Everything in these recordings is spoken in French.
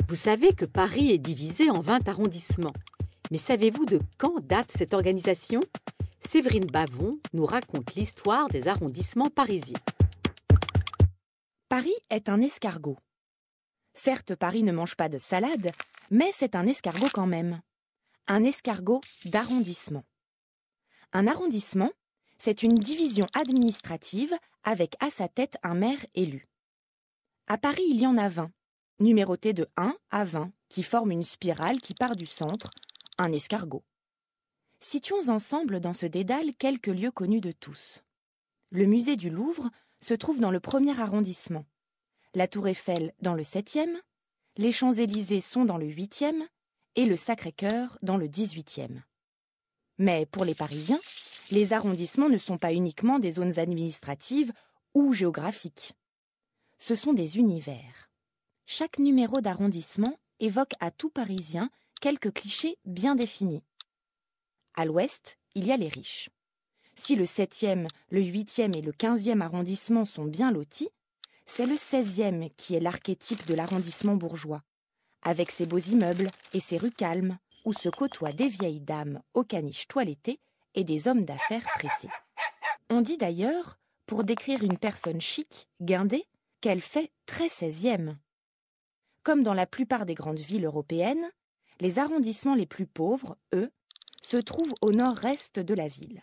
Vous savez que Paris est divisé en 20 arrondissements. Mais savez-vous de quand date cette organisation? Séverine Bavon nous raconte l'histoire des arrondissements parisiens. Paris est un escargot. Certes, Paris ne mange pas de salade, mais c'est un escargot quand même. Un escargot d'arrondissement. Un arrondissement, c'est une division administrative avec à sa tête un maire élu. À Paris, il y en a 20, numérotés de 1 à 20, qui forment une spirale qui part du centre, un escargot. Situons ensemble dans ce dédale quelques lieux connus de tous. Le musée du Louvre se trouve dans le 1er arrondissement, la Tour Eiffel dans le 7e, les Champs-Élysées sont dans le 8e et le Sacré-Cœur dans le 18e. Mais pour les Parisiens, les arrondissements ne sont pas uniquement des zones administratives ou géographiques. Ce sont des univers. Chaque numéro d'arrondissement évoque à tout Parisien quelques clichés bien définis. À l'ouest, il y a les riches. Si le 7e, le 8e et le 15e arrondissement sont bien lotis, c'est le 16e qui est l'archétype de l'arrondissement bourgeois, avec ses beaux immeubles et ses rues calmes, où se côtoient des vieilles dames aux caniches toilettées et des hommes d'affaires pressés. On dit d'ailleurs, pour décrire une personne chic, guindée, qu'elle fait très 16e. Comme dans la plupart des grandes villes européennes, les arrondissements les plus pauvres, eux, se trouvent au nord-est de la ville.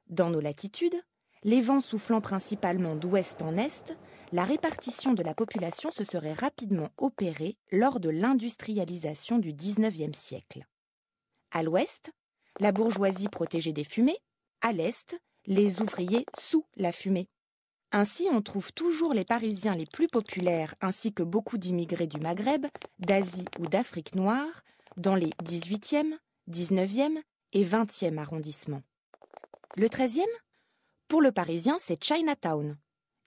Dans nos latitudes, les vents soufflant principalement d'ouest en est, la répartition de la population se serait rapidement opérée lors de l'industrialisation du XIXe siècle. À l'ouest, la bourgeoisie protégée des fumées, à l'est, les ouvriers sous la fumée. Ainsi, on trouve toujours les Parisiens les plus populaires ainsi que beaucoup d'immigrés du Maghreb, d'Asie ou d'Afrique noire dans les 18e, 19e et 20e arrondissements. Le 13e? Pour le Parisien, c'est Chinatown.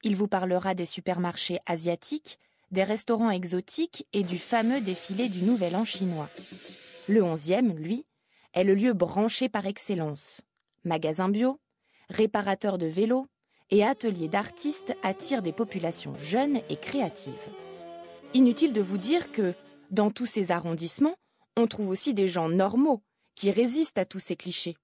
Il vous parlera des supermarchés asiatiques, des restaurants exotiques et du fameux défilé du Nouvel An chinois. Le 11e, lui, est le lieu branché par excellence. Magasins bio, réparateurs de vélos et ateliers d'artistes attirent des populations jeunes et créatives. Inutile de vous dire que, dans tous ces arrondissements, on trouve aussi des gens normaux qui résistent à tous ces clichés.